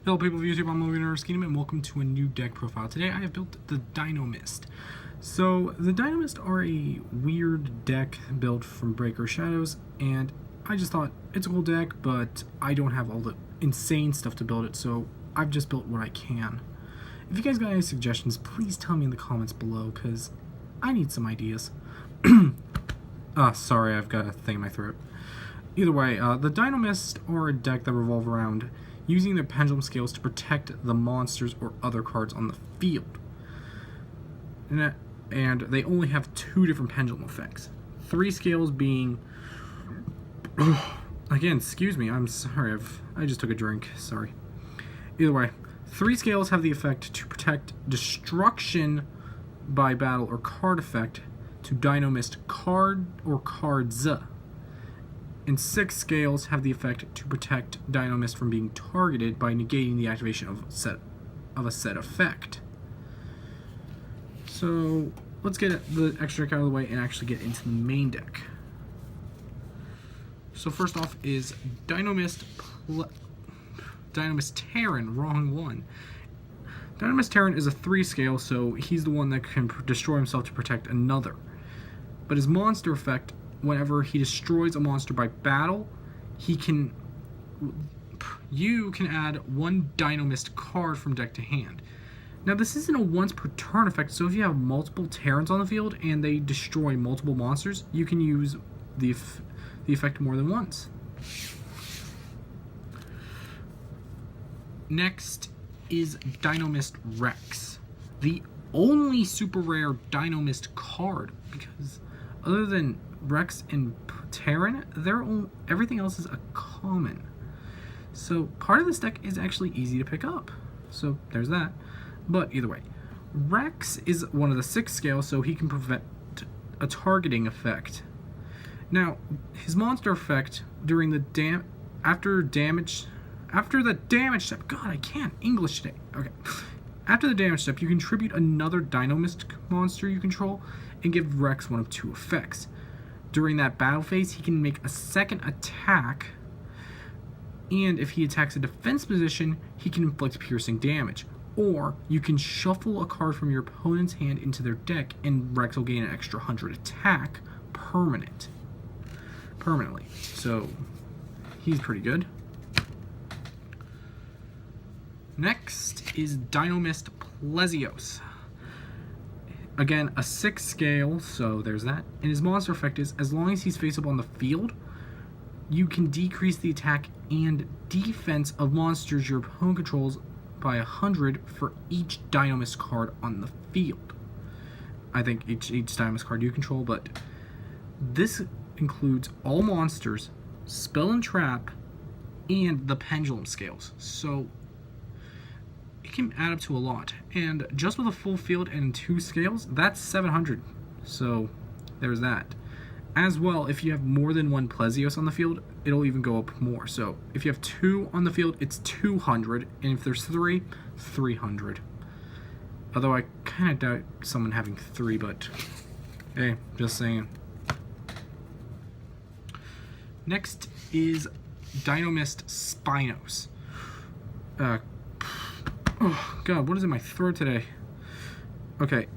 Hello people of YouTube, I'm Logan and welcome to a new deck profile. Today I have built the Dinomist. So the Dinomist are a weird deck built from Breaker Shadows, and I just thought it's a cool deck, but I don't have all the insane stuff to build it, so I've just built what I can. If you guys got any suggestions, please tell me in the comments below, because I need some ideas. Sorry, I've got a thing in my throat. Either way, the Dinomist are a deck that revolve around using their pendulum scales to protect the monsters or other cards on the field. And they only have two different pendulum effects. 3 scales being... Again, excuse me, I'm sorry, I just took a drink, sorry. Either way, 3 scales have the effect to protect destruction by battle or card effect to Dinomist card or cards. And 6 scales have the effect to protect Dinomist from being targeted by negating the activation of a set effect. So let's get the extra deck out of the way and actually get into the main deck. So first off is Dinomist Terran, wrong one. Dinomist Terran is a 3 scale, so he's the one that can destroy himself to protect another. But his monster effect, whenever he destroys a monster by battle, you can add 1 Dinomist card from deck to hand. Now this isn't a once per turn effect, so if you have multiple Terrans on the field and they destroy multiple monsters, you can use the effect more than once. Next is Dinomist Rex, the only super rare Dinomist card, because other than Rex and Terran, everything else is a common. So part of this deck is actually easy to pick up. So there's that. But either way, Rex is one of the 6 scales, so he can prevent a targeting effect. Now, his monster effect during the after the damage step. God, I can't English today. Okay. After the damage step, you contribute another Dinomist monster you control and give Rex one of 2 effects. During that battle phase, he can make a second attack, and if he attacks a defense position, he can inflict piercing damage. Or you can shuffle a card from your opponent's hand into their deck, and Rex will gain an extra 100 attack permanently. So he's pretty good. Next is Dinomist Plezios. Again, a 6 scale, so there's that. And his monster effect is, as long as he's face up on the field, you can decrease the attack and defense of monsters your opponent controls by 100 for each Dinomist card on the field. I think each Dinomist card you control, but this includes all monsters, spell and trap, and the pendulum scales. So it can add up to a lot, and just with a full field and 2 scales, that's 700. So there's that. As well, if you have more than 1 Plezios on the field, it'll even go up more. So if you have 2 on the field, it's 200, and if there's 3, 300. Although I kind of doubt someone having 3, but hey, just saying. Next is Dinomist Spinos. Oh god, what is in my throat today? Okay,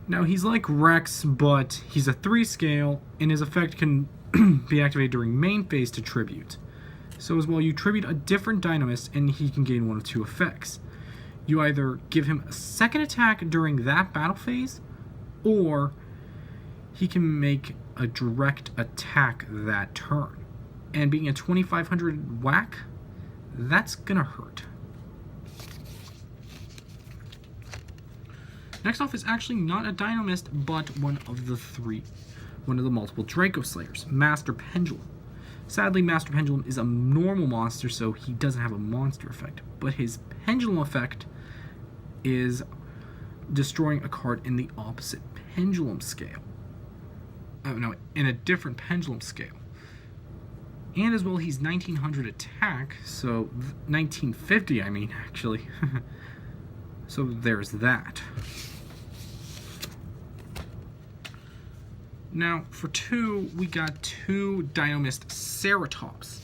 now he's like Rex, but he's a 3 scale, and his effect can be activated during main phase to tribute. So as well, you tribute a different Dinomist, and he can gain one of 2 effects. You either give him a second attack during that battle phase, or he can make a direct attack that turn. And being a 2500 whack, that's gonna hurt. Next off is actually not a Dinomist, but one of the multiple Draco Slayers, Master Pendulum. Sadly, Master Pendulum is a normal monster, so he doesn't have a monster effect. But his pendulum effect is destroying a card in the opposite pendulum scale. Oh no, in a different pendulum scale. And as well, he's 1900 attack, so 1950, I mean, actually. So there's that. Now, for 2, we got 2 Dinomist Ceratops.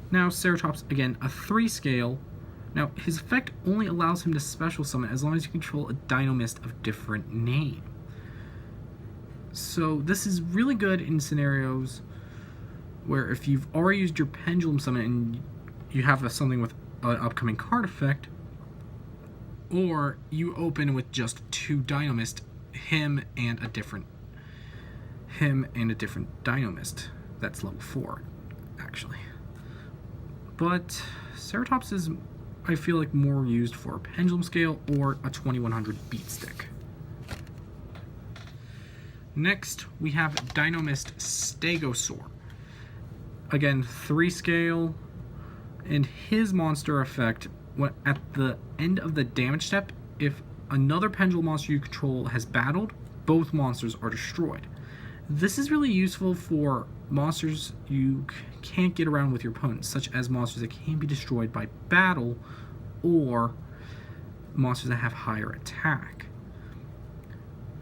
Now, Ceratops, again, a 3 scale, Now, his effect only allows him to special summon as long as you control a Dinomist of different name. So this is really good in scenarios where if you've already used your Pendulum Summon and you have something with an upcoming card effect, or you open with just 2 Dinomist, him and a different Dinomist. That's level 4, actually. But Ceratops is, I feel like, more used for a Pendulum Scale or a 2100 Beat Stick. Next, we have Dinomist Stegosaur. Again, 3 scale, and his monster effect, at the end of the damage step, if another Pendulum monster you control has battled, both monsters are destroyed. This is really useful for monsters you can't get around with your opponent, such as monsters that can be destroyed by battle, or monsters that have higher attack.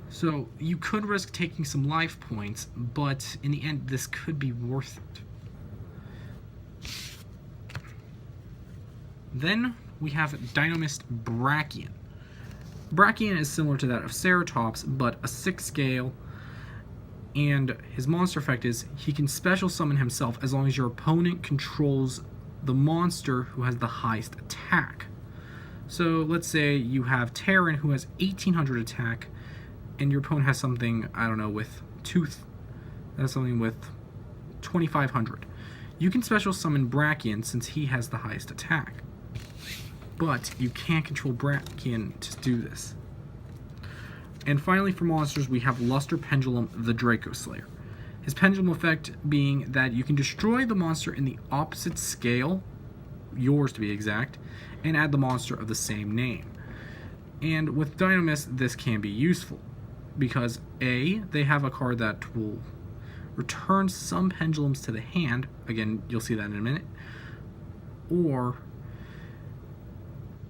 So you could risk taking some life points, but in the end this could be worth it. Then we have Dinomist Brachian. Brachian is similar to that of Ceratops, but a 6 scale, and his monster effect is he can special summon himself as long as your opponent controls the monster who has the highest attack. So let's say you have Terran who has 1800 attack, and your opponent has something, I don't know, with Tooth, that's something with 2500. You can special summon Brachian since he has the highest attack. But you can't control Brachian to do this. And finally, for monsters, we have Luster Pendulum, the Draco Slayer. His pendulum effect being that you can destroy the monster in the opposite scale, yours to be exact, and add the monster of the same name. And with Dinomist, this can be useful, because A, they have a card that will return some pendulums to the hand, again, you'll see that in a minute, or,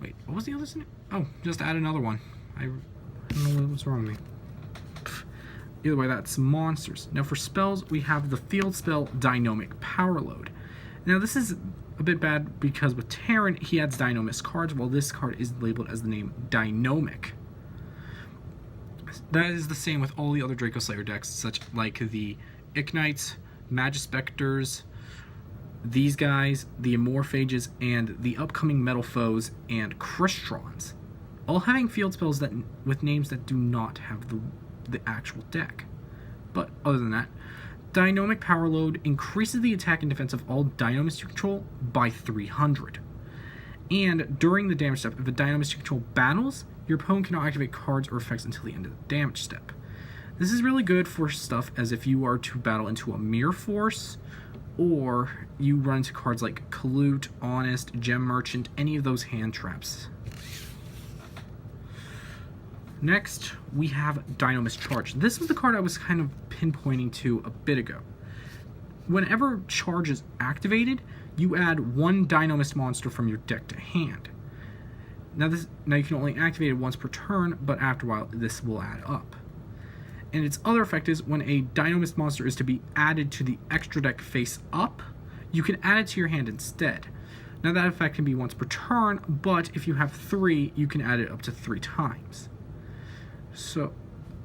wait, what was the other thing? Oh, just add another one. I don't know what's wrong with me. Either way, that's monsters. Now for spells, we have the field spell Dynamic Power Load. Now this is a bit bad because with Terran, he adds Dinomist cards, while this card is labeled as the name Dynamic. That is the same with all the other Draco Slayer decks, such like the Ignites, Magispectors, these guys, the Amorphages, and the upcoming Metal Foes and Cristrons, all having field spells that with names that do not have the actual deck. But other than that, Dynamic Power Load increases the attack and defense of all Dinomists you control by 300. And during the damage step, if a Dinomist you control battles, your opponent cannot activate cards or effects until the end of the damage step. This is really good for stuff as if you are to battle into a Mirror Force, or you run into cards like Colute, Honest, Gem Merchant, any of those hand traps. Next, we have Dinomist Charge. This was the card I was kind of pinpointing to a bit ago. Whenever Charge is activated, you add one Dinomist monster from your deck to hand. Now you can only activate it once per turn, but after a while this will add up. And its other effect is when a Dinomist monster is to be added to the extra deck face up, you can add it to your hand instead. Now that effect can be once per turn, but if you have 3, you can add it up to 3 times.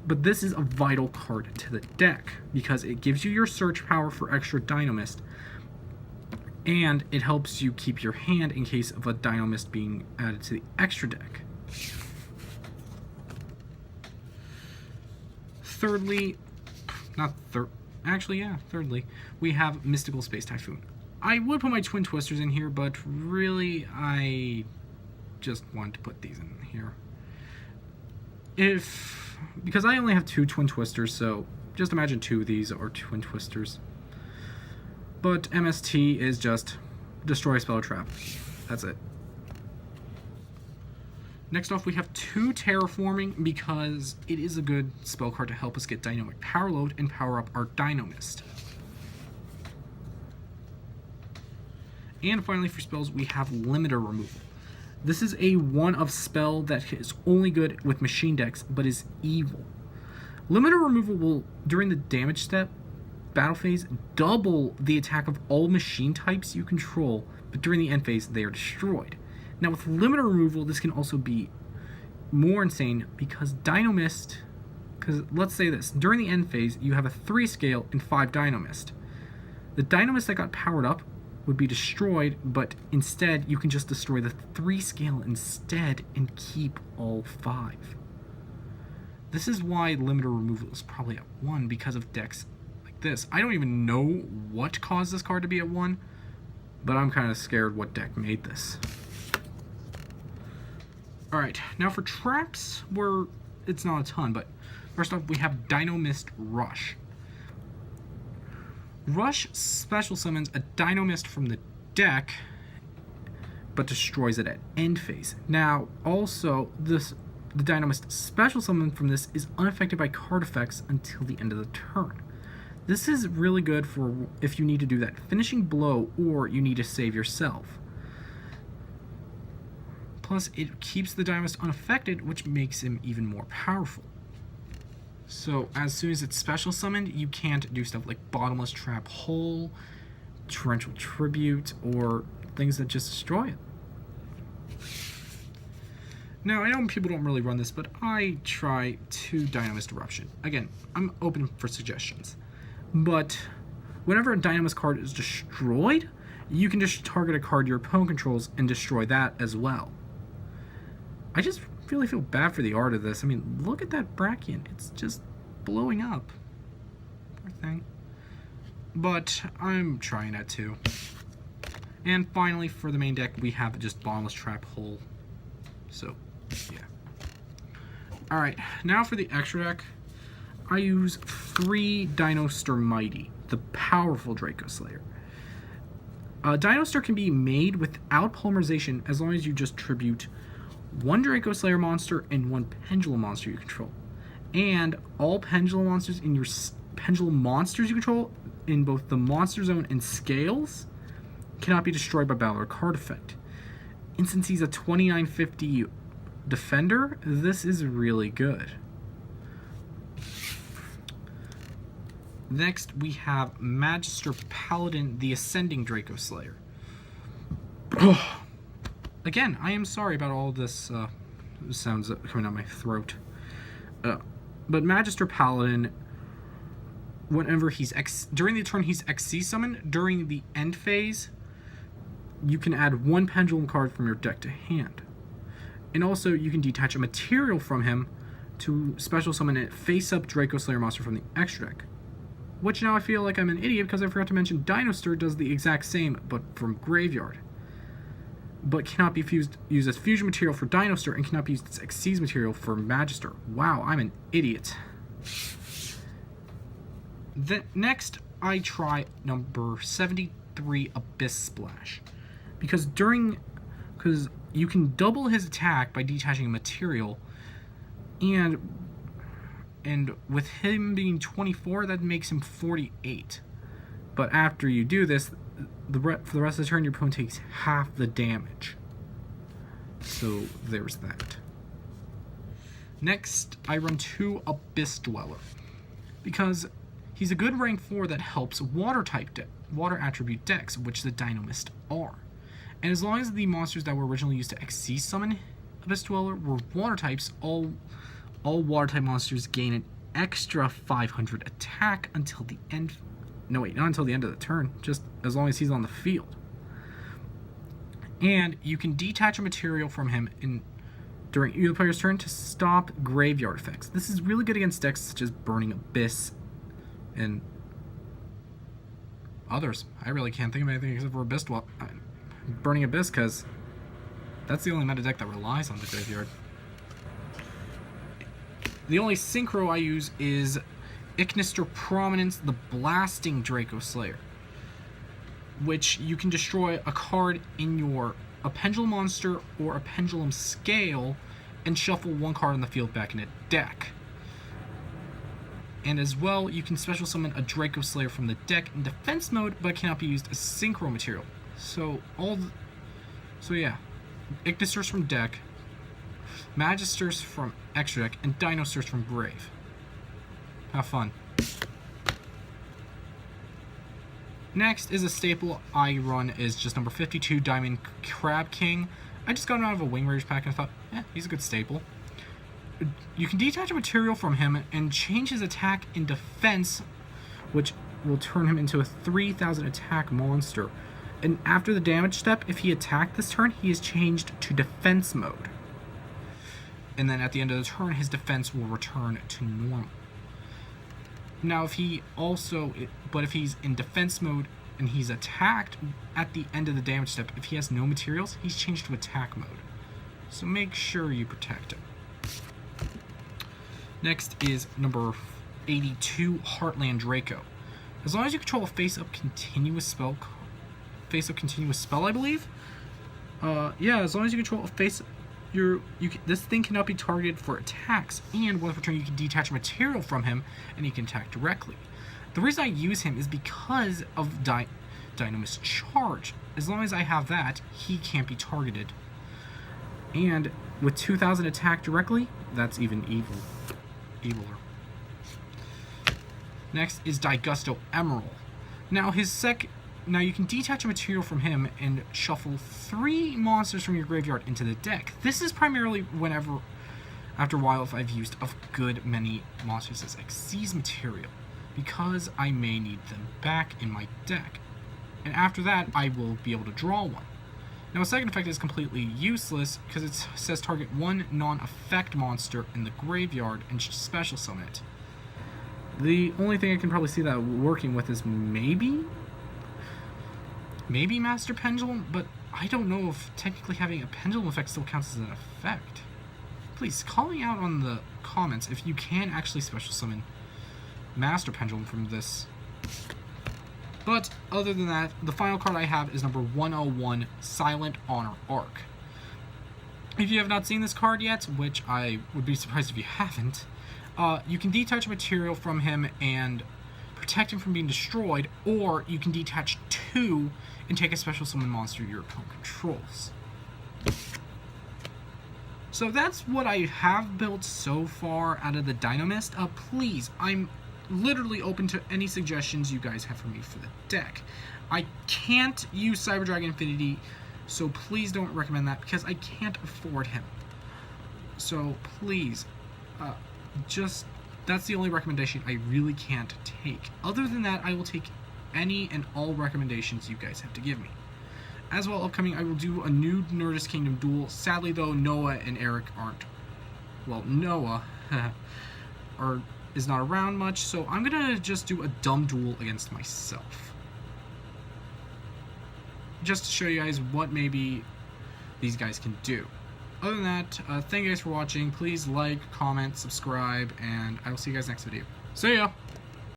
But this is a vital card to the deck because it gives you your search power for extra Dinomist, and it helps you keep your hand in case of a Dinomist being added to the extra deck. Thirdly, we have Mystical Space Typhoon. I would put my Twin Twisters in here, but really I just wanted to put these in here. Because I only have 2 Twin Twisters, so just imagine 2 of these are Twin Twisters. But MST is just destroy spell or trap. That's it. Next off, we have 2 Terraforming because it is a good spell card to help us get Dynamic Power Load and power up our Dinomist. And finally for spells, we have Limiter Removal. This is a one-of spell that is only good with machine decks, but is evil. Limiter Removal will, during the damage step, battle phase, double the attack of all machine types you control, but during the end phase, they are destroyed. Now with limiter removal, this can also be more insane because Dinomist, because let's say this, during the end phase, you have a 3 scale and 5 Dinomist. The Dinomist that got powered up would be destroyed, but instead you can just destroy the 3 scale instead and keep all 5. This is why limiter removal is probably at 1 because of decks like this. I don't even know what caused this card to be at 1, but I'm kind of scared what deck made this. Alright, now for traps, it's not a ton, but first off we have Dinomist Rush. Rush special summons a Dinomist from the deck, but destroys it at end phase. Now, also, the Dinomist special summon from this is unaffected by card effects until the end of the turn. This is really good for if you need to do that finishing blow or you need to save yourself. Plus, it keeps the Dinomist unaffected, which makes him even more powerful. So, as soon as it's special summoned, you can't do stuff like Bottomless Trap Hole, Torrential Tribute, or things that just destroy it. Now, I know people don't really run this, but I try to Dinomist Eruption. Again, I'm open for suggestions. But whenever a Dinomist card is destroyed, you can just target a card your opponent controls and destroy that as well. I just really feel bad for the art of this. I mean, look at that Brachian. It's just blowing up. Poor thing. But I'm trying that too. And finally, for the main deck, we have just Bottomless Trap Hole. So, yeah. Alright, now for the extra deck, I use 3 Dinostar Mighty, the powerful Draco Slayer. Dinostar can be made without polymerization as long as you just tribute 1 Draco Slayer monster and 1 Pendulum monster you control. And all Pendulum monsters in your Pendulum monsters you control in both the Monster Zone and Scales cannot be destroyed by battle or card effect. And since he's a 2950 defender, this is really good. Next, we have Magister Paladin, the Ascending Draco Slayer. Again, I am sorry about all this sounds coming out my throat. But Magister Paladin, whenever he's during the turn he's XC summoned, during the end phase, you can add 1 Pendulum card from your deck to hand. And also, you can detach a material from him to special summon a face-up Draco Slayer monster from the extra deck. Which now I feel like I'm an idiot because I forgot to mention Dinostar does the exact same, but from Graveyard. But cannot be used as fusion material for Dinostar and cannot be used as Xyz material for Magister. Wow, I'm an idiot. Next, I try number 73, Abyss Splash. Because you can double his attack by detaching a material, and with him being 24, that makes him 48. But after you do this, for the rest of the turn, your opponent takes half the damage. So there's that. Next, I run 2 Abyss Dweller, because he's a good rank 4 that helps water attribute decks, which the Dinomist are. And as long as the monsters that were originally used to XC summon Abyss Dweller were water types, all water type monsters gain an extra 500 attack until the end. No, wait, not until the end of the turn, just as long as he's on the field. And you can detach a material from him during either player's turn to stop graveyard effects. This is really good against decks such as Burning Abyss and others. I really can't think of anything except for Burning Abyss, because that's the only meta deck that relies on the graveyard. The only synchro I use is Ichnister Prominence, the Blasting Draco Slayer, which you can destroy a card in a Pendulum monster or a Pendulum Scale and shuffle 1 card on the field back in a deck. And as well, you can special summon a Draco Slayer from the deck in defense mode, but it cannot be used as synchro material. So yeah, Ignisters from deck, Magisters from extra deck, and Dinostars from grave. Have fun. Next is a staple I run is just number 52, Diamond Crab King. I just got him out of a Wing Raiders pack and I thought, he's a good staple. You can detach a material from him and change his attack in defense, which will turn him into a 3,000 attack monster. And after the damage step, if he attacked this turn, he is changed to defense mode. And then at the end of the turn, his defense will return to normal. Now, if he's in defense mode and he's attacked at the end of the damage step, if he has no materials, he's changed to attack mode. So make sure you protect him. Next is number 82, Heartland Draco. As long as you control a face-up continuous spell, I believe. As long as you control a this thing cannot be targeted for attacks, and once per turn you can detach a material from him, and he can attack directly. The reason I use him is because of Dinomist Charge. As long as I have that, he can't be targeted. And with 2,000 attack directly, that's even eviler. Next is Digusto Emerald. Now you can detach a material from him and shuffle 3 monsters from your graveyard into the deck. This is primarily after a while, if I've used a good many monsters as Xyz material, because I may need them back in my deck. And after that, I will be able to draw one. Now, a second effect is completely useless because it says target 1 non-effect monster in the graveyard and special summon it. The only thing I can probably see that working with is maybe Master Pendulum, but I don't know if technically having a pendulum effect still counts as an effect. Please call me out on the comments if you can actually special summon Master Pendulum from this. But other than that, the final card I have is number 101, Silent Honor Arc. If you have not seen this card yet, which I would be surprised if you haven't, you can detach a material from him and protect him from being destroyed, or you can detach 2 and take a special summon monster your opponent controls. So that's what I have built so far out of the Dinomist. Please, I'm literally open to any suggestions you guys have for me for the deck. I can't use Cyber Dragon Infinity, so please don't recommend that because I can't afford him. So please, that's the only recommendation I really can't take. Other than that, I will take any and all recommendations you guys have to give me. As well, upcoming, I will do a new Nerdist Kingdom duel. Sadly, though, Noah and Eric aren't. Well, Noah is not around much, so I'm gonna just do a dumb duel against myself. Just to show you guys what maybe these guys can do. Other than that, thank you guys for watching. Please like, comment, subscribe, and I will see you guys next video. See ya!